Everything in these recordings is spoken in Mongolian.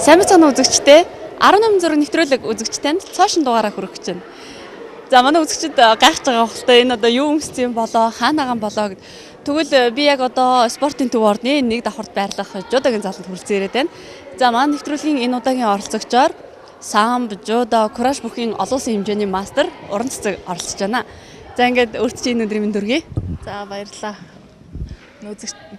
Сайн мэцэн үзэгчтэй 18 зэрэг нэвтрүүлэг үзэгчтэнд цоошин дугаараа хүргэж байна. За манай үзэгчид гайхаж байгаа хөлтэй энэ одоо юу өмссөн болоо, хаанагаан болоо гэд. Тэгвэл би яг одоо спортын төв орны нэг давхарт байрлах жудагийн заланд хүрэлцэн ирээд байна. За манай нэвтрүүлгийн энэ удаагийн оролцогчоор самб, жудо, кураж бүхийн олон улсын хэмжээний мастер уран цэцэг оролцож байна. За ингээд өөрт чинь энэ өдрийн мэнд хүргэе. За баярлалаа.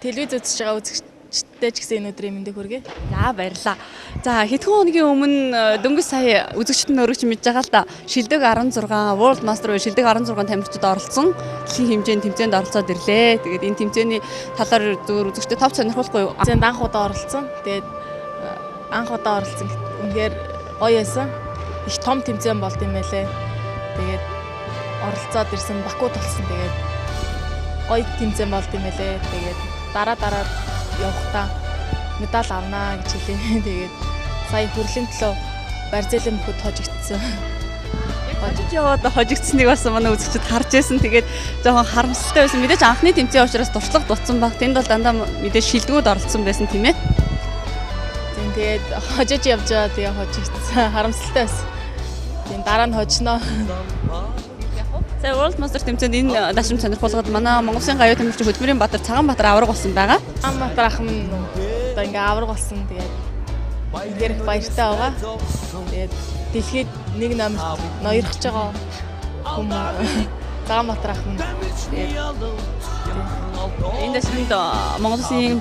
Телевиз үзэж байгаа үзэгчтэй ч гэсэн энэ өдрийн мэндийг хүргэе. За баярлалаа. За хэдхэн хоногийн өмнө дөнгөж сая үзэгчд нь өргөж мэдж байгаа л да. Шилдэг 16 World Master буюу шилдэг 16 тамирчид оролцсон. Дэлхийн хэмжээний тэмцээнд оролцоод ирлээ. Тэгээд энэ тэмцээний талаар зөвөр үзэгчдэд тав сонирхолтой юу? Тэмцээнд анх удаа оролцсон. Тэгээд анх удаа оролцсон үнэхээр гоё байсан. Их том тэмцээн болд юм байлээ. Тэгээд оролцоод ирсэн Бакуд болсон. Тэгээд гоё тэмцээн болд юм байлээ. Тэгээд дараа явахдаа медаль авнаа гэж хэлээ. Тэгээд сая хүрлийн төлөө барьцаалын мөхөд хожигдсон. Хожиж яваад хожигдсныг бас манай үзэгчид харж байсан. Тэгээд жоохон харамсалтай байсан. Мэдээж анхны тэмцээн учраас дуршлаг дутсан баг. Тэнд бол дандаа мэдээж шилдэгүүд оролцсон байсан тийм ээ. Тэгээд хожиж явж байгаа тэгээ хожигдсан. Харамсалтай байсан. Тийм дараа нь хожноо. За World Master тэмцээнд энэ дашим сонирхолтой манай Монгол Улсын гавьяа тамирчин Хөдмөрийн Баатар Цагаанбаатар авраг болсон байгаа. Цагаанбаатар ах минь одоо ингээ авраг болсон. Тэгээд их баяртай байгаа. Тэгээд дэлхийд нэг номерт ноёрхож байгаа хүмүүс Цагаанбаатар ах минь. Энэ дэшинд Монгол Улсын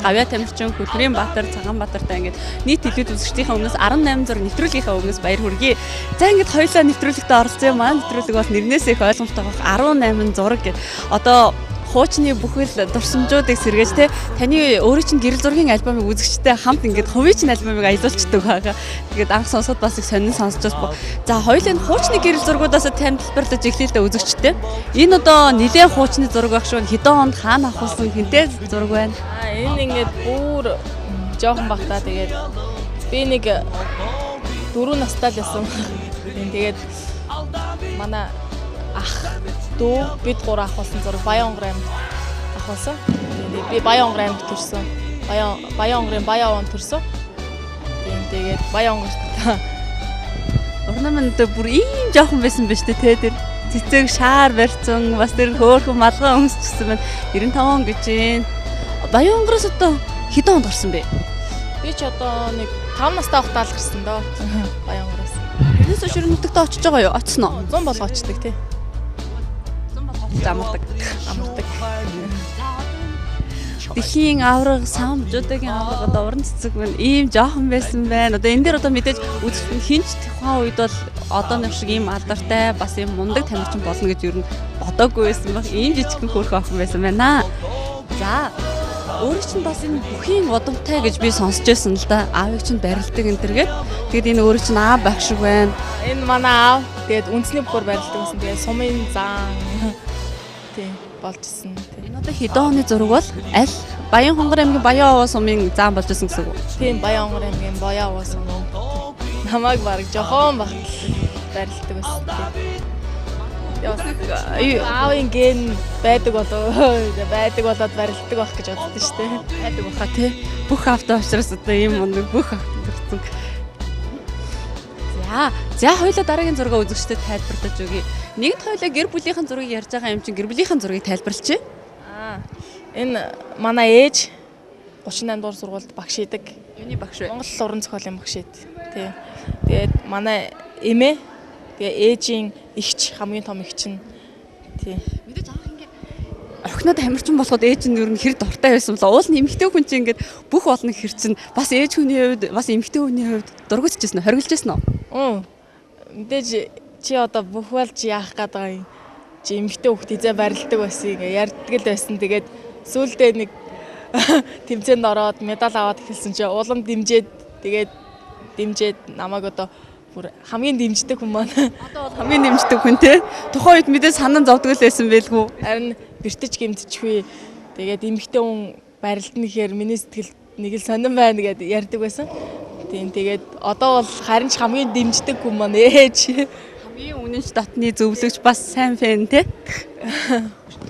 гавьяа тамирчин Хөдмөрийн Баатар Цагаанбаатартай ингээд нийт телевиз үзэгчдийн өмнөөс 18 зураг нэвтрүүлгийнхаа өмнөөс баяр хүргэе. За ингээд хоёулаа нэвтрүүлэгтээ оролцсон юм аа. Нэвтрүүлэг бол нэрнээс их ойлгомжтой байх 18 зураг гэд. Одоо хуучны бүхэл дурсамжуудыг сэргээж те таны өөрийн чинь гэрэл зургийн альбомыг үзэгчтэй хамт ингээд хувийн чинь альбомыг аялуулчихдаг байгаа. Тэгээд анх сонсоход бас их сонин сонсож байна. За хоёулын хуучны гэрэл зургуудаас тань тайлбарлаж эхлэе л да үзэгчтэй. Энэ одоо нэлээд хуучны зураг багш шүү. Хэдэн онд хаана авахсан хинтэй зураг байна? Энэ ингээд бүр жоохон багтаа тэгээд би нэг 4 настай л байсан. Тэгээд манай ах дүү бид 3 ах болсон зураг Баянгор аймд ах болсон. Би Баянгор аймд төрсөн. Баянгорын Баян онд төрсөн. Тэгээд Баянгорт орнамент бүр ийм жоохон байсан байж тээ тэр цэцэг шаар барьсан бас тэр хөөхөн малгай өмсчихсэн байна. 95 он гэж байна. Баянгороос одоо хэдэн онд орсон бэ? Би ч одоо нэг 5 настай байхдаа л гарсан доо. Баянгороос. Тэрнээс өшөр нутагтаа очиж байгаа юу? Очсон уу? 100 болго очдөг тий. Амардаг. Дэлхийн авраг, самб, жудагийн авраг одоо уран цэцэг байна. Ийм жоохон байсан байна. Одоо энэ дээр одоо мэдээж үзэгч хинч тухайн үед бол одооных шиг ийм алдартай бас ийм мундаг тамирчин болно гэж юу н бодоогүй байсан баг. Ийм жижигхэн хөөрхөн охин байсан байна. За өөрөө чинь бас энэ бүхийн удамтай гэж би сонсч байсан л да. Аавыг чинь барилдаг энэ төргээд. Тэгэд энэ өөрөө чинь аав байх шиг байна. Энэ манай аав тэгээд үндэсний бөхөр барилдаг гэсэн. Тэгээд сумын заан тийм болжсэн. Энэ одоо хэдэн оны зураг бол аль Баянхонгор аймгийн Баян овоо сумын заан болж байсан гэсэн үг. Тийм Баянгор аймгийн Баян овоо сум. Намайг баг жохон багт барилдаг байсан. Аавын ген байдаг болоод барилдаг байх гэж боддоо шүү дээ. Байдаг баха тий. Бүх автаа учраас одоо ийм мундаг бүх автаа гарсан. За хоёулаа дараагийн зургаа үзэгчдэд тайлбарлаж өгье. Нэгд хоёулаа гэр бүлийнхэн зургийг ярьж байгаа юм чинь гэр бүлийнхэн зургийг тайлбарлачих. Энэ манай ээж 38 дугаар сургуульд багш идэг. Юуны багш вэ? Монгол уран зохиолын багш ид. Тийм. Тэгээд манай эмээ тэгээ ээжийн эгч хамгийн том эгч нь. Тийм. Мэдээж анх ингээд охиноо тамирчин болоход ээж нь ер нь хэр дуртай байсан болоо. Уул нь эмэгтэй хүн чинь ингээд бүх олон хэр чинь бас ээж хүний хувьд бас эмэгтэй хүний хувьд дургуутчихсэн үү? Хоригдчихсэн үү? Мэдээж чи одоо бүх болж яах гээд байгаа юм. Чи эмэгтэй хүүхд хизээ барилдаг байсан ингээ ярьдаг л байсан. Тэгээд сүүлдээ нэг тэмцээнд ороод медаль аваад эхэлсэн чи улам дэмжээд намайг одоо бүр хамгийн дэмждэг хүн маань. Одоо бол хамгийн дэмждэг хүн те. Тухайн үед мэдээ санан зовдөг л байсан байлгүй. Харин бэртэж гэмтчихвээ. Тэгээд эмэгтэй хүн барилдана гэхээр миний сэтгэл нэг л сонирн байна гэдээ ярьдаг байсан. Тийм тэгээд одоо бол харин ч хамгийн дэмждэг хүн маань ээж. Хамгийн үнэнч дотны зөвлөгч бас сайн фэн те.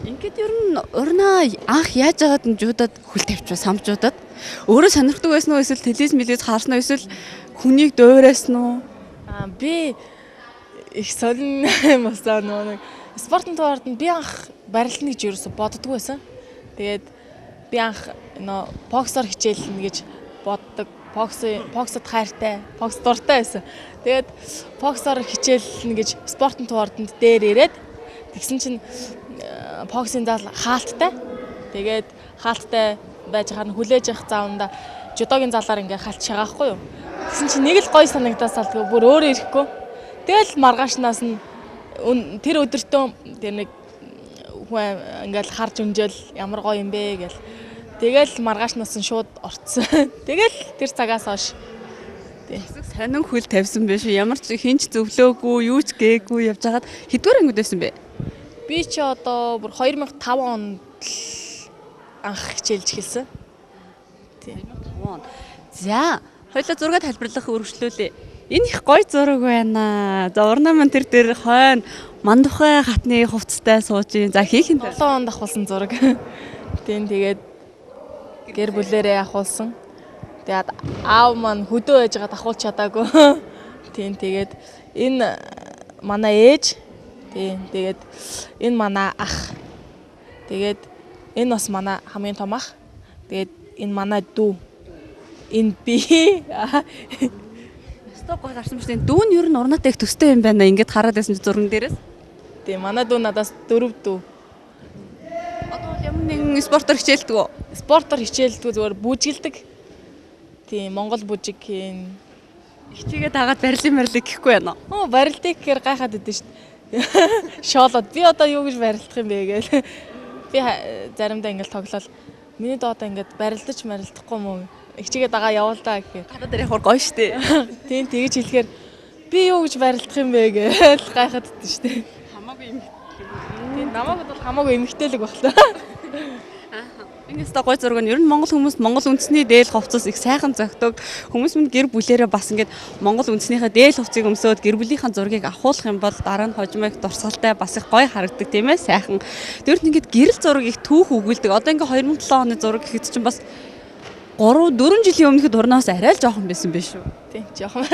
Ингээд ер нь урнаа анх яаж агаад нь жуудад хөл тавьчихсан самжуудад өөрөө сонирхдаг байсан уу эсвэл телевиз харсан уу эсвэл хүнийг дуурайсан уу? Би их сонин мосоо нэг спортын туурд нь би анх барилна гэж ерөөсө боддгоо байсан. Тэгээд би анх боксоор хичээлнэ гэж боддог. Боксод хайртай, бокс дуртай байсан. Тэгээд боксоор хичээлнэ гэж спортын туурданд дээр ирээд тэгсэн чинь боксын зал хаалттай. Тэгээд хаалттай байж харна хүлээж явах зааванда жудогийн залаар ингээ халт шагаахгүй юу. Тэгсэн чинь нэг л гоё санагдаасаа тэгээ бүр өөрөө ирэхгүй. Тэгэл маргаашнаас нь тэр өдөртөө тэр нэг хүн ингээл харж өнжөөл ямар гоё юм бэ гэл. Тэгэл маргаашнаас нь шууд орцсон. Тэгэл тэр цагаас хойш сонин хөл тавьсан биш үү? Ямар ч хинч зөвлөөгүй, юу ч гээгүй явж хагаад хэдвэр ангид байсан бэ? Би ч одоо бүр 2005 онд анх хичээлж эхэлсэн. Тийм. За, хоёулаа зураг тайлбарлах үргэлжлүүлээ. Энэ их гоё зураг байна. За, урнаа маань тэр дээр хойно мандухай хатны хувцастай сууж юм. За, хийх юм. 7 онд авахулсан зураг. Тийм тэгээд гэр бүлээрээ авахулсан. Тэгээд аав маань хөдөө байжгаад авахулж чадаагүй. Тийм тэгээд энэ манай ээж. Тийм тэгээд энэ манай ах. Тэгээд энэ бас манай хамгийн том ах. Тэгээд энэ манай дүү. Энэ би. Стоп гоо гарсан биш. Дүү нь ер нь урнаатай их төстэй юм байна. Ингээд хараад байсан зурган дээрээс. Тийм манай дүү надаас 4 дүү. Одоо ямар нэгэн спортоор хичээлдэг үү? Спортоор хичээлдэг зүгээр бүжгэлдэг. Тийм Монгол бүжиг хийн. Хичээгээ дагаад барилын гэхгүй байна. Барилдыг гэхээр гайхаад идэв шүү дээ. Шоолоод би одоо юу гэж барилдах юм бэ гээл. Би заримдаа ингээл тоглол. Миний доо одоо ингээд барилдаж марилдахгүй мүү. Хичээгээ дагаа явуулдаа гэхээр. Гадаа дээр явахаар гоё шүү дээ. Тийм тэгэж хэлэхээр би юу гэж барилдах юм бэ гээл гайхаад идэв шүү дээ. Хамаагүй юм. Тийм намайг бол хамаагүй эмгтээлэг багтаа. Ингээс та гой зураг нь ер нь Монгол хүмүүс Монгол үндэсний дээл хувцас их сайхан зөгтөг. Хүмүүс минь гэр бүлээрээ бас ингээд Монгол үндэснийхээ дээл хувцсыг өмсөөд гэр бүлийнхаа зургийг авахуулах юм бол дараа нь хожимыг дурсгалтай бас их гоё харагддаг тийм ээ сайхан. Тэр нь ингээд гэрэл зураг их түүх өгүүлдэг. Одоо ингээд 2007 оны зураг гэхэд чинь бас 3-4 жилийн өмнөхд урнаас арай л жоохон байсан биш үү? Тийм жоохон.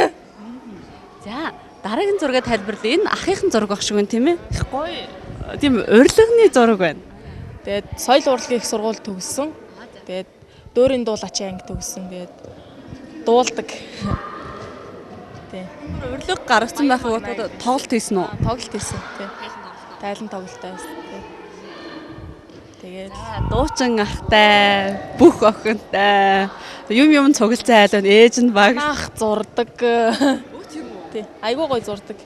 За дараагийн зургийг тайлбарлая. Энэ ахын зураг баг шиг байна тийм ээ. Их гоё. Тийм урилганы зураг байна. Тэгээд соёл урлагийн их сургууль төгссөн. Тэгээд дөөрийн дуулаачийн анги төгссөн. Тэгээд дуулдаг. Тийм. Урилга гаргасан байх уу? Тоглолт хийсэн үү? Тоглолт хийсэн. Тийм. Тайлан тоглолттой байсан. Тэгээд дуучин ахтай, бүх охинтой. Юм цуглацсан айл байна. Ээж нь баг. ах зурдаг. Тийм. Айгуу гоё зурдаг.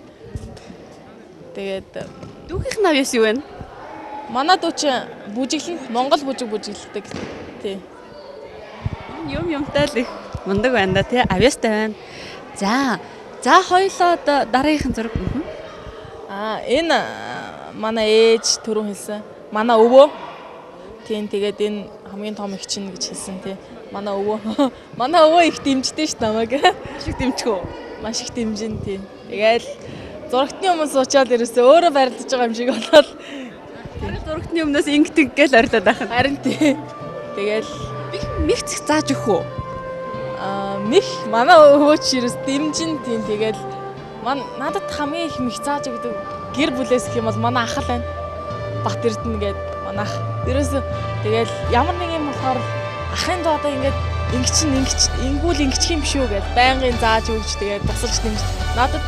Тэгээд дүүхийнх нь авьяас юу вэ? манай дүү чи бүжиглэн Монгол бүжиг бүжиглдэг. Тий. Юмтай л их мундаг байна да тий. Авьяастай байна. За хоёлоо дараагийнх нь зураг. Энэ манай ээж түрүүн хэлсэн. Манай өвөө. Тийм тэгээд энэ хамгийн том их чинь гэж хэлсэн тий. Манай өвөө. Манай өвөө их дэмждэг ш намайг. Маш их дэмжих үү? Маш их дэмжин тий. Тэгээл зурагтны өмнө суучаад ерөөсөө өөрөө барилдаж байгаа юм шиг болоод зурагтны өмнөөс ингэдэг гэж орилоод байх. Харин тий. Тэгээл мэгцэх зааж өгөх үү? Мэх манай өвөө ч ерөөс дэмжин тий. Тэгээл надад хамгийн их мэх зааж өгдөг гэр бүлээс гэх юм бол манай ах л байна. Бат Эрдэнэ гээд манай ах. Ерөөсөө тэгээл ямар нэг юм болохоор ахын доо одоо ингээд ингүүл ингэчих юм шүү гэд байнгын зааж өгч тэгээд тусалж дэмж. Надад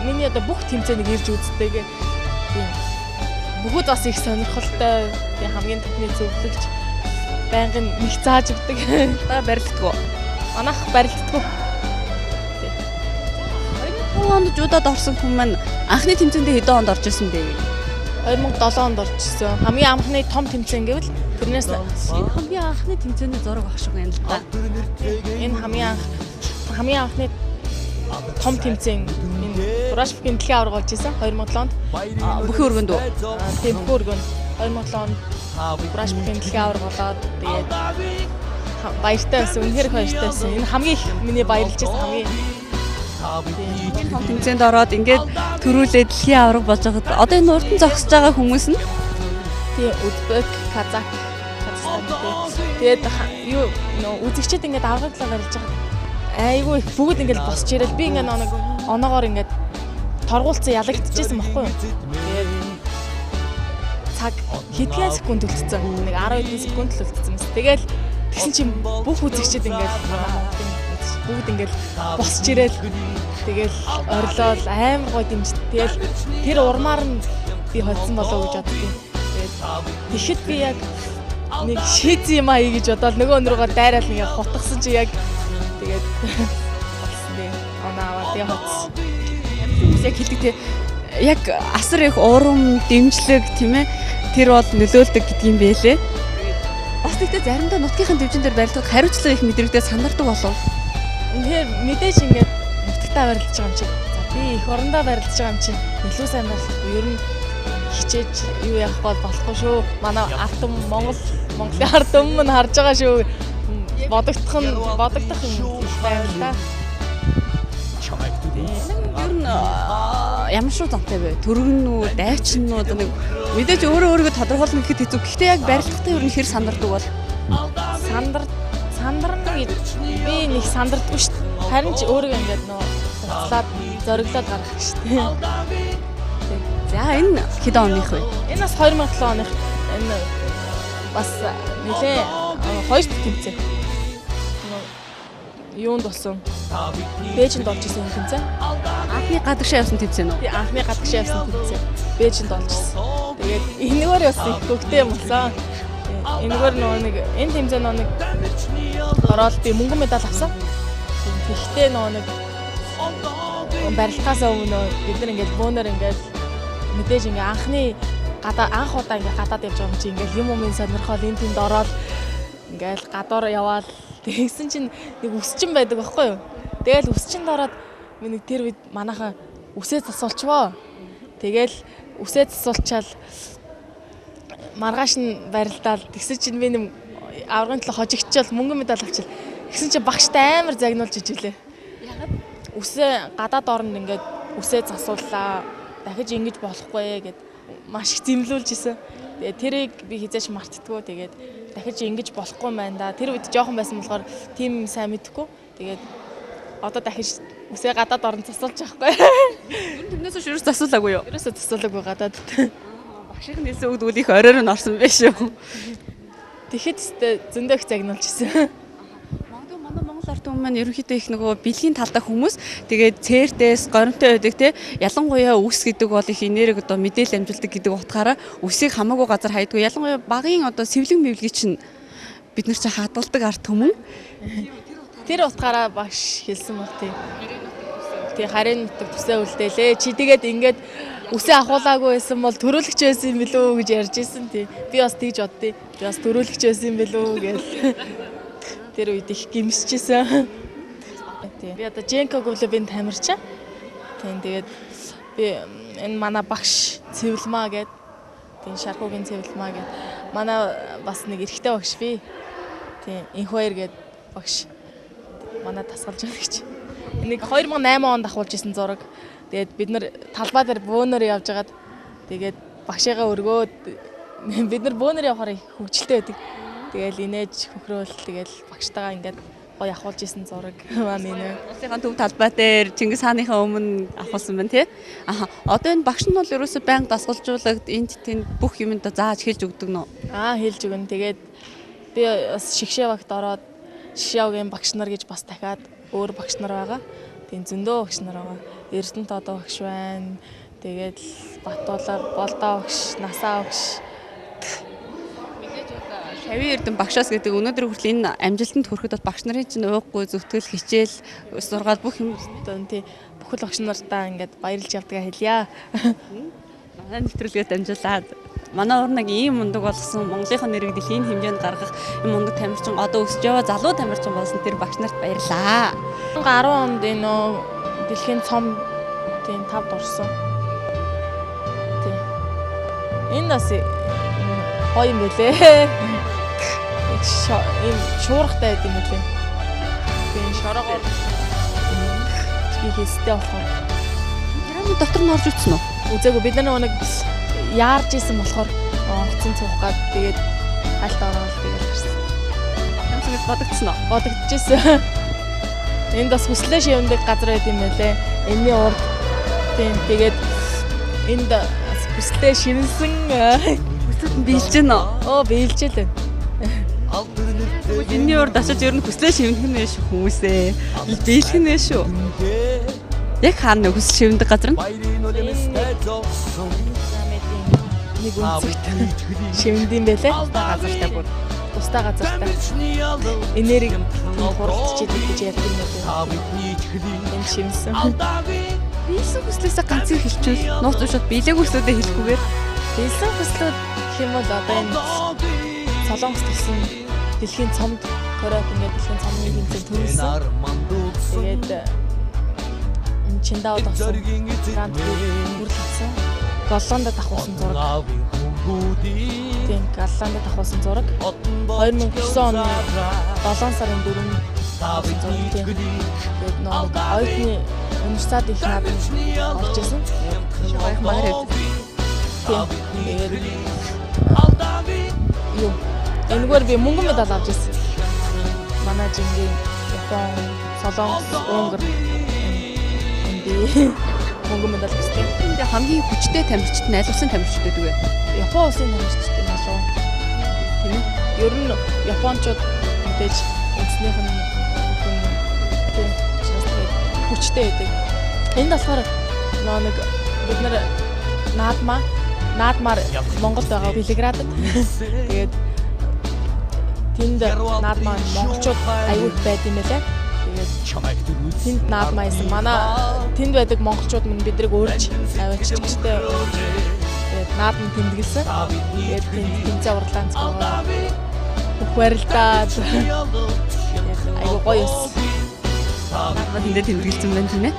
миний одоо бүх тэмцээнийг ирж үздэг. Тийм. Бүгд бас их сонирхолтой. Тийм хамгийн төвний зөвлөгч байнгын нэг зааж өгдөг. Та барилддаг уу? Манайх барилддаг. Тийм. 2005 онд жуудад орсон хүн маань анхны тэмцээндээ хэдэн онд орж ирсэн бэ? 2007 онд орж ирсэн. Хамгийн анхны том тэмцээн гэвэл тэрнээс энэ хамгийн анхны тэмцээний зураг баг шиг байна л да. Энэ хамгийн анхны том тэмцээн энэ Турашбургийн дэлхийн аварга болж исэн 2007 онд. Бүхэн өргөнд үү? Тийм бүхэн өргөнд 2007 онд Турашбургийн дэлхийн аварга болоод тэгээд баяртай байсан. Үнэхээр баяртай байсан. Энэ хамгийн их миний баярлж байсан хамгийн Энэ том тэмцээнд ороод ингээд төрүүлээ дэлхийн авраг болж байгаад одоо энэ урд нь зогсож байгаа хүмүүс нь тий Узбек, Казак, Казахстан тэгээд юу үзэгчд ингээд авраглаа барьж байгаа. Айгүй бүгд ингээд босч ирэл би ингээд нэг оноогоор ингээд торгуулсан ялагдчихсан баггүй юу. Тэгээд цаг хэдхэн секунд үлдсэн. Нэг 10 хэдэн секунд л үлдсэн мэс. Тэгэл тэгсэн чинь бүх үзэгчд ингээд бүгд ингээд босч ирэл тэгэл орилол амар гоё дэмж. Тэгэл тэр урмаар нь би хоцсон болоо гэж боддгийн. Тэгээд тэгэхэд би яг нэг шиз юм аа гэж бодоод нөгөө өнрөөгөө дайраал нэг хутгсан чи яг тэгээд болсон дээ. Оноо тэгээ хоцсон. яг хэлдэг те яг асар их урам дэмжлэг тийм ээ тэр бол нөлөөлдөг гэдгийм байлээ. Бас тэгтээ заримдаа нутгийнхын дэвжин дээр барилдах хариуцлага их мэдрэгдээ сандардаг болов. Тэгэхээр мэдээж ингээд нутагтаа барилдаж байгаа юм чи. За би их орондоо барилдаж байгаа юм чи. Илүү сайн барилдахгүй ер нь хичээж юу явах болохгүй шүү. Манай ард түмэн Монголын ард түмэн нь харж байгаа шүү. Бодогдох юм их байна л да. Ер нь ямар шүү зантай вэ? Төргөн үү, дайчин үү нэг мэдээж өөрөөгөө тодорхойлно гэхэд хэцүү. Гэхдээ яг барилгахтаа ер нь хэр сандардаг бол сандарна гэж би нэг сандардаггүй шүү дээ. Харин ч өөрийгөө ингээд нөө уцлаад зориглоод гаргах шүү дээ. За энэ хэд оных вэ? Энэ бас 2007 оных энэ бас нэлээ хоёр дахь тэмцээн. Юунд болсон? Бээжинд болж исэн тэмцээн. Анхны гадагшаа явсан тэмцээн үү? Би анхны гадагшаа явсан тэмцээн. Бээжинд болж исэн. Тэгээд энэгээр бас их хөвгтэй юм болсон. Энэгээр нэг энэ тэмцээн нэг ороод би мөнгөн медаль авсан. Тэгэхдээ нэг барилгахаас өмнө бид нар ингээд бөөнөр ингээд мэдээж ингээд анх удаа ингээд гадаад явж байгаа юм чи ингээд юм сонирхол энэ тэнд ороод ингээд гадуур яваал тэгсэн чинь нэг үсчин байдаг байхгүй юу. Тэгэл үсчинд ороод нэг тэр үед манайхан үсээ засуулчваа. Тэгэл үсээ засуулчаал маргааш нь барилдаал тэгсэн чинь би нэг аврагын төлөө хожигчвал мөнгөн медаль авчил. Тэгсэн чинь багштай амар загнуулж ижиглээ. Ягаад? Үсээ гадаад орнд ингээд үсээ засууллаа. Дахиж ингэж болохгүй гэд маш их зэмлүүлж исэн. Тэгээ тэрийг би хизээч мартдаггүй. Тэгээд дахиж ингэж болохгүй байна да. Тэр үед жоохон байсан болохоор тийм сайн мэдэхгүй. Тэгээд одоо дахиж үсээ гадаад орнд засуулж байхгүй. Тэрнээс шүрс засуулаагүй юу? Ерөөсөө засуулаагүй гадаад. Багшийн хэлсэн үг үл их оройр нь орсон байх шүү. Тэгэхэд зөндөө их загнуулж исэн. Монгол ард түмэн маань ерөнхийдөө их нөгөө бэлгийн талдаа хүмүүс тэгээд цээрдээс горимтой байдаг те ялангуяа үс гэдэг бол их энерги одоо мэдээлэл амжилтдаг гэдэг утгаараа үсийг хамаагүй газар хайдгүй ялангуяа багын одоо сэвлэг мэвлэг чинь бид нар ч хадгалдаг ард түмэн тэр утгаараа багш хэлсэн бол тий харин нутаг төсөө үлдээлээ чи тэгээд ингээд үсээ ахуулаагүй байсан бол төрүүлэгч байсан юм билүү гэж ярьж исэн тий би бас тэгж боддیں۔ Би бас төрүүлэгч байсан юм билүү гэж тэр үед их гимсчихсэн. Би одоо Женко клубын тамирчин. Тэгээд би энэ манай багш Цэвэлмаа гэдэг тийм Шаркуугийн Цэвэлмаа гэдэг манай бас нэг эрэгтэй багш би. Тийм Инхвайр гэдэг багш манай тасгалж байгаа гэж. Нэг 2008 онд ахуулж исэн зураг. Тэгээд бид нар талбай дээр бөөнөр явж хагаад тэгээд багшигаа өргөөд бид нар бөөнөр явахаар хөвгөлтэй байдаг. Тэгэл инээж хөхрөөл тэгэл багштайгаа ингээд гоё ахуулж исэн зураг маань энэ. Улсынхаа төв талбай дээр Чингис хааныхаа өмнө авахулсан байна тий. Одоо энэ багш нь бол ерөөсөө байнга дасгалжуулаад энд тэнд бүх юмд зааж хэлж өгдөг нөө. Хэлж өгнө. Тэгээд би бас шигшээ багт ороод шигшээгийн багш нар гэж бас дахиад өөр багш нар байгаа. Тийм зөндөө багш нар байгаа. Эрдэнэт одоо багш байна. Тэгээд Батуулга, Болдоо багш, Насаа багш. Шавийн Эрдэнэ багшаас гэдэг өнөөдөр хүртэл энэ амжилтанд хүрэхэд багш нарын чинь ууггүй зөвтгөл хичээл сургаал бүх юм тий бүхэл багш нартаа ингээд баярлж явдгаа хэлье. Манай нэвтрүүлгээд амжуулаад манай урнаг ийм мундаг болсон Монголынхаа нэрийг дэлхийн хэмжээнд гаргах юм мундаг тамирчин одоо өсөж яваа залуу тамирчин болсон тэр багш нарт баярлаа. 10 онд энэ дэлхийн цом тийм 5-д орсон. Тий. Энэ бас гоё юм бэлээ. Ийм шуургатай байд юм үлээ. Тийм шороогоо би хийстэй болохоор Пирамид дотор нь орж үтсэн үү? үзээгүй бид нар нэг яарж исэн болохоор онгоцон цуух гад тэгээд хальт ороод тэгээд гарсан. Ямсагт бодогдсон уу? Бодогдчихсэн. Энд бас хүслээ шивндэг газар байт юм байлээ. Энэний урд тийм тэгээд энд хүслээ шивнсэн Хүсэд нь биелж гэнэ үү? биелжээ л. Энэний урд очиж ер нь хүслээ шивнэх нь шүү хүмүүсээ. Биелэх нь шүү. Яг хаана хүсэл шивндэг газар нь? Нэг үнцэгт шивндэм байлээ. Газартай бүр тустай газартай. Энерги хуралдаж идэг гэж ярьдаг юм байна. Энд шивнсэн. Биелсэн хүслээсээ ганц их хэлчихвэл нууц ушаад биелээгүй хүслүүдээ хэлэхгүйгээр Биелсэн хүслүүд гэх юм бол одоо энэ Солонгос гэсэн дэлхийн цомд Кореад ингээд дэлхийн цомны хэмжээ төрүүлсэн. Тэгээд Чиндаод осон Гранд При хүрэлцсэн. Голландад авахсан зураг. Тийм, Голландад авахсан зураг. 2009 оны 7 сарын 4-нд авсан зураг тийм. Тэгээд нэг оюутны университет их над орж исэн. шавах маяр Тийм. Тэгээд юу энэгээр би мөнгөн медаль авч ирсэн. Манай жингийн Япон, Солонгос, Унгар би мөнгөн медаль авсан. Энд хамгийн хүчтэй тамирчид нь аль улсын тамирчид гэдэг вэ? Япон улсын тамирчид юм болов. Тийм ээ. Ер нь японочууд мэдээж эзнийх нь тийм хүчтэй байдаг. Энд болохоор нэг бид нар наадмаар Монголд байгаа Белградд. Тэгээд тэнд наадмаа монголчууд аягүй байд юм байлаа. Тэгээд тэнд наадмаасан. Манай тэнд байдаг монголчууд минь бидрийг өөрч авааччихжээ. Тэгээд наадам тэмдэглэсэн. Тэгээд тэмцээ урлаан цогоо. Бүх барилдаад аягүй гоё юус. Наадмаа тэндээ тэмдэглэсэн байна тийм ээ.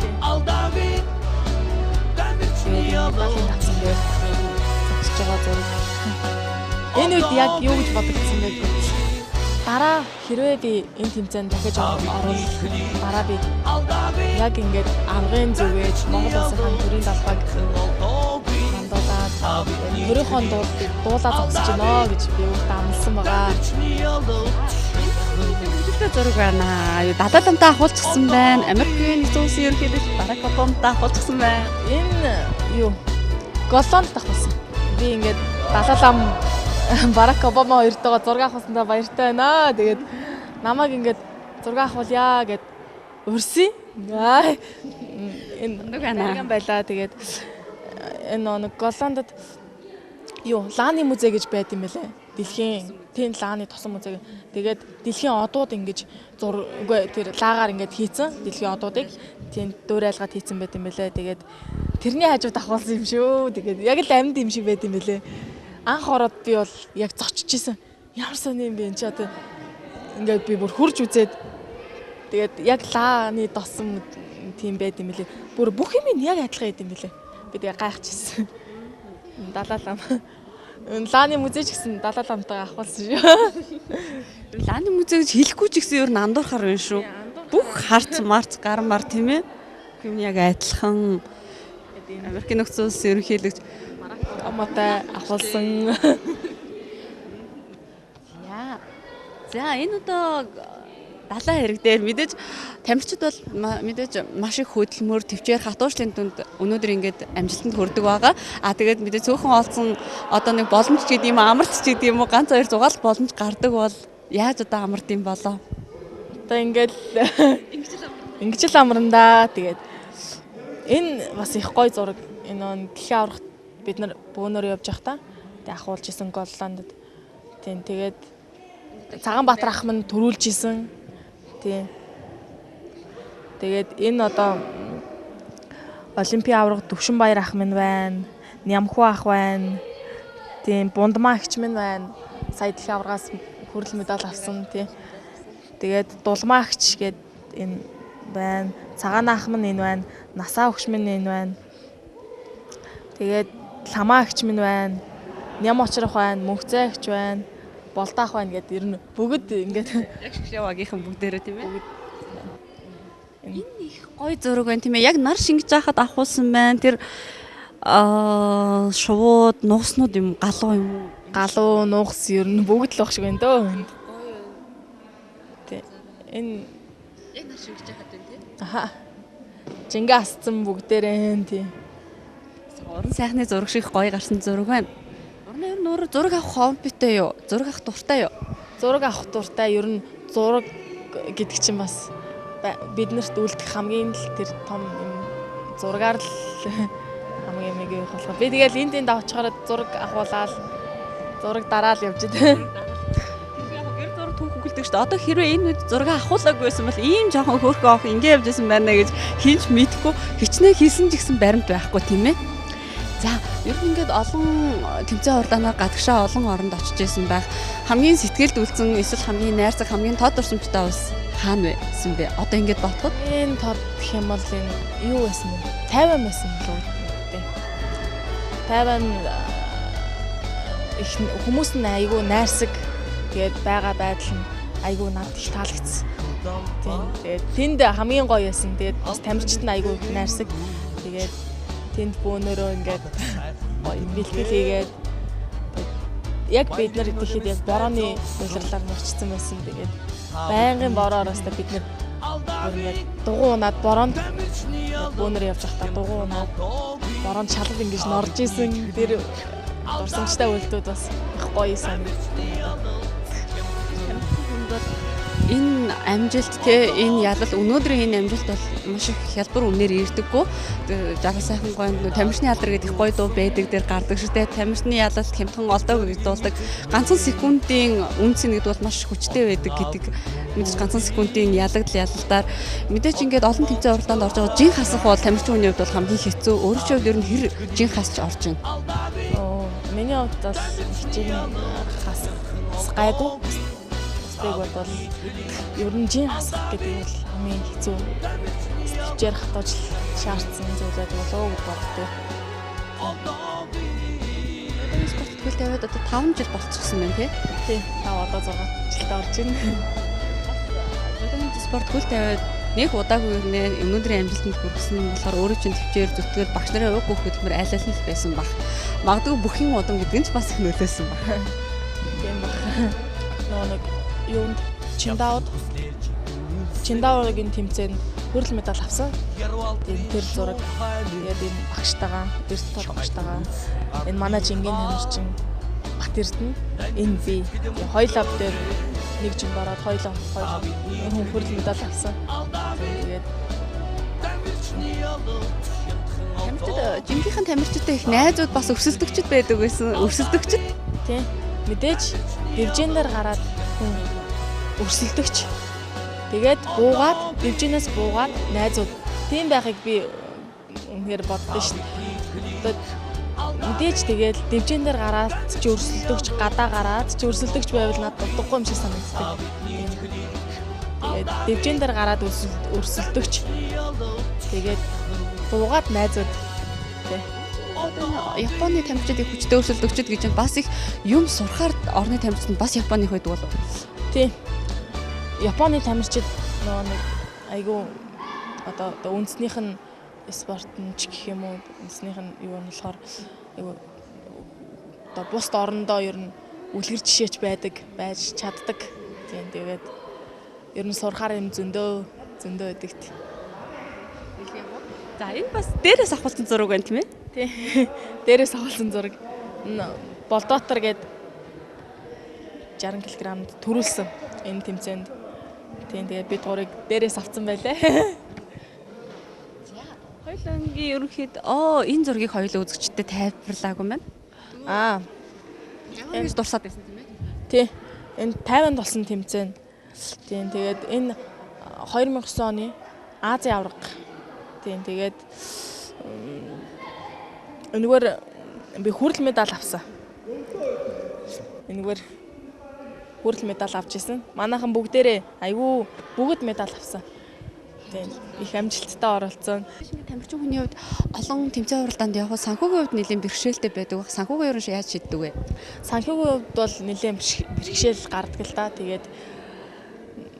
Тэгээд наадмын татсан дээр зогсож байгаа зураг. Энэ үед яг юу гэж бодогдсон бэ? Дараа хэрвээ би энэ тэмцээнд дахиж орвол дараа би яг ингээд авгын зүгээж Монгол улсын төрийн талбайг хандуулаад өөрийнхөө дуулаа зогсож гинэ гэж би өөртөө амласан байгаа. Тэмдэглэлтэй зураг байна. Далай ламтаа ахуулчихсан байна. Америкийн нэгэн улсын ерөнхийлөгч Барак Обаматай ахуулчихсан байна. Энэ юу? Голландд авсан. Би ингээд далай лам Барак Обама хоёртойгоо зураг авахсандаа баяртай байна. Тэгээд намайг ингээд зураг авахулъя гэд өрсөн. Энэ байна. Байлаа. Тэгээд энэ нэг Голландд юу Лааны музей гэж байт юм байлаа. Дэлхийн тийм Лааны тосон музей. Тэгээд дэлхийн одууд ингэж үгүй тэр лагаар ингэж хийцэн дэлхийн одуудыг тийм дөөрайлгаад хийцэн байт юм байлаа. Тэгээд тэрний хажууд авахулсан юм шүү. Тэгээд яг л амьд юм шиг байт юм байлаа. Анх ороод би бол яг зочж исэн. Ямар сони юм бэ энэ ч одоо ингээд би бүр хурж үзээд тэгээд яг Лааны тосон тийм байт юм билээ. Бүр бүх юм нь яг адилхан байт юм билээ. Би тэгээ гайхчихсан. Далай лам. Лааны музей ч гэсэн далай ламтайгаа авахулсан шүү. Лааны музей гэж хэлэхгүй ч гэсэн ер нь андуурхаар байна шүү. Бүх харц марц гар мар тийм ээ. Юм яг адилхан. Америкийн нэгэн улсын ерөнхийлөгч Обаматай авахулсан. Яа. За энэ одоо далайн хэрэг дээр мэдээж тамирчид бол мэдээж маш их хөдөлмөр төвчээр хатуурчлын дүнд өнөөдөр ингээд амжилтанд хүрдэг байгаа. Тэгээд мэдээж цөөхөн олцсон одоо нэг боломж гэдэг юм амарч гэдэг юм уу ганц хоёр зугаал боломж гардаг бол яаж одоо амард юм болоо. Одоо ингээд ингэж л амрандаа. Тэгээд энэ бас их гоё зураг. Энэ дэлхийн аврагт бид нар бөөнөр явж байхдаа тэг ахуулж исэн Голландд. Тийм тэгээд Цагаанбаатар ах минь төрүүлж исэн. Тийм. Тэгээд энэ одоо Олимпийн аврагт Төвшинбаяр ах минь байна. Нямхуу ах байна. Тийм Бундмаа эгч минь байна. Сая дэлхийн аврагаас хүрэл медаль авсан тийм. Тэгээд Дулмаа эгч гээд энэ байна. Цагаан ах минь энэ байна. Насаа өгч минь энэ байна. Тэгээд Ламаа эгч минь байна. Ням очрох байна. Мөнхцээ эгч байна. Болдаах байна гэдэг ер нь бүгд ингээд яг шгшавагийнхан бүгдээрээ тийм ээ. Энэ их гоё зураг байна тийм ээ. Яг нар шингэж байхад авахулсан байна. Тэр шувууд, нуугснууд юм, галуу юм уу? Галуу, нуугс ер нь бүгд л баг шиг байна дөө. Тэ. Энэ Яг нар шингэж байхад байна тийм. аха. Жингээ асцсан бүгдээрээ тий. Уран сайхны зураг шиг гоё гарсан зураг байна. Уран ер нь өөр зураг авах хоббитэй юу? Зураг авах дуртай юу? Зураг авах дуртай ер нь зураг гэдэг чинь бас биднэрт үлдэх хамгийн л тэр том юм зургаар л хамгийн мэг явах болох. Би тэгэл энд авчихараад зураг авахуулаад зураг дараал явж идэв. Гэр зураг түүх өгөлдөг шүү дээ. Одоо хэрвээ энэ үед зураг авахуулаагүй байсан бол ийм жоохон хөөрхөн авах ингэ явж байсан байна гэж хинч мэдхгүй хичнээн хийсэн ч гэсэн баримт байхгүй тийм ээ. За, ер нь ингээд олон тэмцээн урдаанаар гадагшаа олон оронд очиж исэн байх. Хамгийн сэтгэлд үлдсэн эсвэл хамгийн найрцаг, хамгийн тод дурсамжтай улс хаана байсан бэ? Одоо ингээд бодоход Энэ тод гэх юм бол энэ юу байсан бэ? Тайван байсан л үү? Тайван их хүмүүс нь айгүй найрсаг. Тэгээд байгаа байдал нь айгүй надад их таалагдсан. Тийм. Тэгээд тэнд хамгийн гоё байсан. Тэгээд бас тамирчид нь айгүй найрсаг. Тэгээд тэнд бөөнөрөө ингээд гоё бэлтгэл хийгээд яг бид нар идэхэд яг борооны улирлаар мөрчсөн байсан. Тэгээд байнгын бороороос та бид нар ингээд дугуй унаад бороонд бөөнөр явж байхдаа дугуй унаад бороонд шалгал ингэж норж исэн. Тэр дурсамжтай үйлдэлүүд бас их гоё санагдсан. энэ амжилт те энэ ялал өнөөдрийн энэ амжилт бол маш их хялбар үнээр ирдэггүй. Жага сайхан гоё тамирчны ялдар гэдэг их гоё дуу байдаг дээр гардаг шүү дээ. Тамирчны ялал хямдхан олдоо гэж дуулдаг. Ганцхан секундын үнц нь гэдэг бол маш хүчтэй байдаг гэдэг. Мэдээж ганцхан секундын ялагдал ялалтаар мэдээж ингээд олон тэмцээн уралдаанд орж байгаа жин хасах бол тамирчин хүний хувьд бол хамгийн хэцүү. Өөрөөр хувьд ер нь хэр жин хасч орж байна. Миний хувьд бол хичээл хасах гайгүй. Бусдыг бол ер нь жин хасах гэдэг нь хамгийн хэцүү. Төвчээр хатууж шаардсан зүйлүүд болоо гэж боддог. Спорт хөл тавиад одоо 5 жил болчихсон байна тий. Тий. Одоо 6 жилд орж байна. Одоо спорт хөл тавиад нэг удаагүй өнөөдрийн амжилтанд хүрсэн болохоор өөрөө чинь төвчээр зүтгэл багш нарын уг хөтөлбөр аль аль нь байсан баг. Магадгүй бүхэн удам гэдэг нь ч бас их нөлөөсөн баг. Тийм баг. Нэг юунд Чиндаогийн тэмцээнд хүрэл медаль авсан. Тэр зураг тэгээд энэ багштайгаа, эрт багштайгаа энэ манай жингийн тамирчин Батэрдэн энэ би хоёлоо дээр нэг жин бороод хоёлоо хүн хүрэл медаль авсан. Тэгээд жинхэнэ тамирчидтай их найзууд бас өрсөлдөгчд байдаг байсан. Өрсөлдөгчд тий. Мэдээж дивжинээр гараад хүн өрсөлдөгч. Тэгээд буугаад дивжинээс буугаад найзууд тийм байхыг би үнээр боддоо шүү дээ. Мэдээж тэгээд дивжинээр гараад ч өрсөлдөгч, гадаа гараад ч өрсөлдөгч байвал надад дутуугүй юм шиг санагддаг. Тэгээд дивжинээр гараад өрсөлдөгч. Тэгээд буугаад найзууд тий. Японы тамирчдыг хүчтэй өрсөлдөгчд гэж бас их юм сурахаар орны тамирчид бас Японы хэд болов. Тий. Японы тамирчид нэг айгүй одоо үндснийх нь спортч гэх юм уу үндснийх нь юу нь болохоор айгүй одоо бусд орондоо ер нь үлгэр жишээч байж чаддаг. Тийм тэгээд ер нь сурахаар юм зөндөө байдагт. За энэ бас дээрээс авахулсан зураг байна тийм ээ? Тий. Дээрээс авахулсан зураг. Болдотор гээд 60 кг төрүүлсэн энэ тэмцээнд. Тийм тэгээд би туурыг дээрээс авсан байлаа. Хоёулангийн ерөнхийд энэ зургийг хоёулаа үзэгчдэд тайлбарлаагүй байна. Ямар дурсаад байсан тийм ээ? Тий. Энэ 50-нд болсон тэмцээн. Тийм тэгээд энэ 2009 оны Азийн аварга. Тийм тэгээд энэгээр би хүрэл медаль авсан. Энэгээр хүрэл медаль авч ирсэн. Манайхан бүгдээрээ айгүй бүгд медаль авсан. Тийм их амжилттай оролцсон. Тамирчин хүний хувьд олон тэмцээн уралдаанд явах санхүүгийн хувьд нэлээд бэрхшээлтэй байдаг. Санхүүгийн ерөн яаж шийддэг вэ? Санхүүгийн хувьд бол нэлээд бэрхшээл гардаг л та. Тэгээд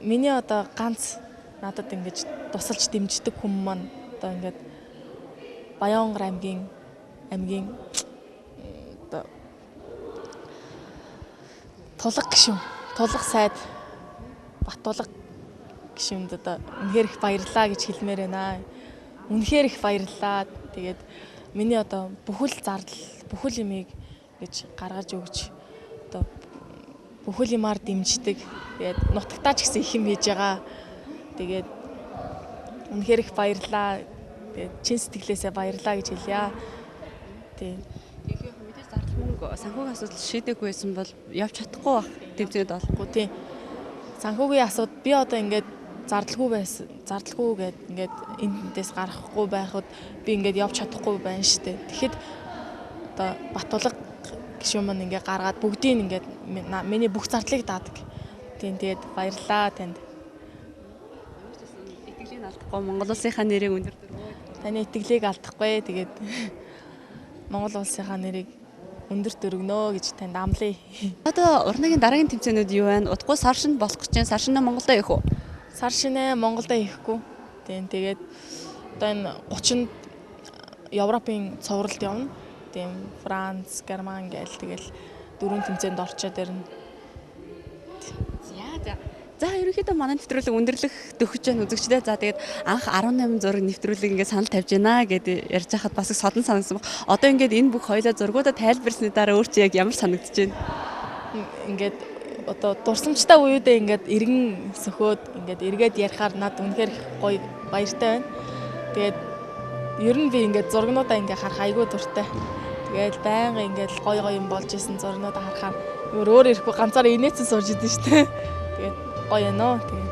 миний одоо ганц надад ингэж тусалж дэмждэг хүмүүс маань одоо ингээд Баянгар аймгийн одоо тулга сайд Баттулга гишүүнд одоо үнэхээр их баярлалаа гэж хэлмээр байна. Үнэхээр их баярлалаа. Тэгээд миний одоо бүхэл юмыг гэж гаргаж өгч одоо бүхэл юмар дэмждэг. Тэгээд нутагтаа ч гэсэн их юм хийж байгаа. Тэгээд үнэхээр их баярлалаа. Тэгээд чин сэтгэлээсээ баярлалаа гэж хэлье. Тэгээд мэдээж зардал мөнгө санхүүгийн асуудал шийдэггүй байсан бол явж чадахгүй байх тэмцээнд болохгүй тийм. Санхүүгийн асуудал би одоо ингээд зардалгүй гээд ингээд энэндээс гарахгүй байхад би ингээд явж чадахгүй байна шүү дээ. Тэгэхэд одоо Баттулга гишүүн маань ингээд гаргаад бүгдийг ингээд миний бүх зардлыг даадаг. Тийм тэгээд баярлалаа танд. Итгэлийг алдахгүй Монгол улсынхаа нэрийг өндөр дөрвөө. Таны итгэлийг алдахгүй тэгээд Монгол улсынхаа нэрийг өндөр дөргөнөө гэж танд амлая. Одоо урнагийн дараагийн тэмцээнүүд юу байна? Удахгүй сар шинэ болох гэж байна. Сар шинэ Монголдо явах уу? Сар шинэ Монголдо ихгүй. Тийм тэгээд одоо энэ 30-нд Европын цувралд явна. Тийм Франц, Герман гээл тэгэл 4 тэмцээнд орчоод ирнэ. За ерөнхийдөө манай нэвтрүүлэг өндөрлөх төгсөж байгаа үзэгчдээ за тэгээд анх 18 зураг нэвтрүүлэг ингээд санал тавьж байна гэдээ ярьж хахад бас их содон санагдсан баг. Одоо ингээд энэ бүх хоёлаа зургуудаа тайлбарласны дараа өөр чи яг ямар санагдаж байна? Ингээд одоо дурсамжтай үеүдээ ингээд эргэн сөхөөд ингээд эргээд ярихаар над үнэхээр гоё баяртай байна. Тэгээд ер нь би ингээд зургнуудаа ингээд харах айгүй дуртай. Тэгээд байнга ингээд гоё юм болж исэн зургнуудаа харахаар өөр ирэхгүй ганцаараа инээсэн сууж идэв шүү дээ. Тэгээд гоё нөө. Тэгээд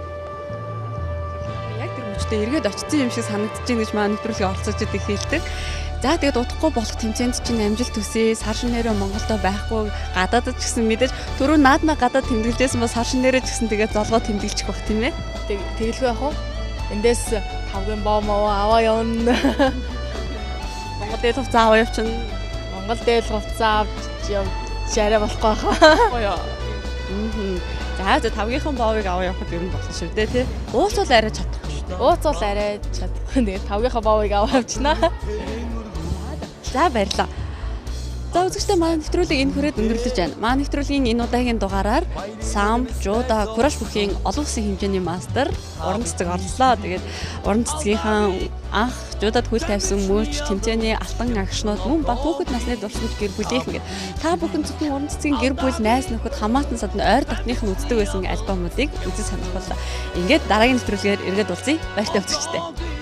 яг тэр хүчтэй эргээд очсон юм шиг санагдаж байна гэж манай нэвтрүүлгийн оролцогчдод их хэлдэг. За тэгээд удахгүй болох тэмцээнд чинь амжилт төсөө. Сар шинээрээ Монголдо байхгүй гадаадд ч гэсэн мэдээж түрүү наадмаа гадаад тэмдэглэжсэн бол сар шинээрээ ч гэсэн тэгээд золгоо тэмдэглэж байх тийм ээ. Тэгэлгүй яах вэ? Эндээс тавгийн боо моо аваа явна. Монгол дээд хувцас аваа явчихна. Монгол дээд хувцас авч явж арай болохгүй хаа. За тавгийнхан боовыг аваа явахд ер нь болсон шүү дээ тий. Ууц бол арай чадахгүй шүү дээ. Ууц бол арай чадахгүй. Тэгээд тавгийнхаа боовыг аваа явчихнаа. За баярлалаа. За үзэгчдээ манай нэвтрүүлэг энэ хүрээд өндөрлөж байна. Манай нэвтрүүлгийн энэ удаагийн дугаараар самбо, жуудо, кураж бүхийн олон улсын хэмжээний мастер уран цэцэг орлоо. Тэгээд уран цэцгийнхаа анх жуудад хөл тавьсан мөч тэмцээний алтан агшнууд мөн ба хүүхэд насны дурсамж гэр бүлийнхэн гэдэг. Та бүхэн зөвхөн уран цэцгийн гэр бүл, найз нөхөд хамаатан садны ойр дотных нь үздэг байсан альбомуудыг үзэж сонирхолтой. Ингээд дараагийн нэвтрүүлгээр эргээд уулзъя. Баяртай үзэгчдээ.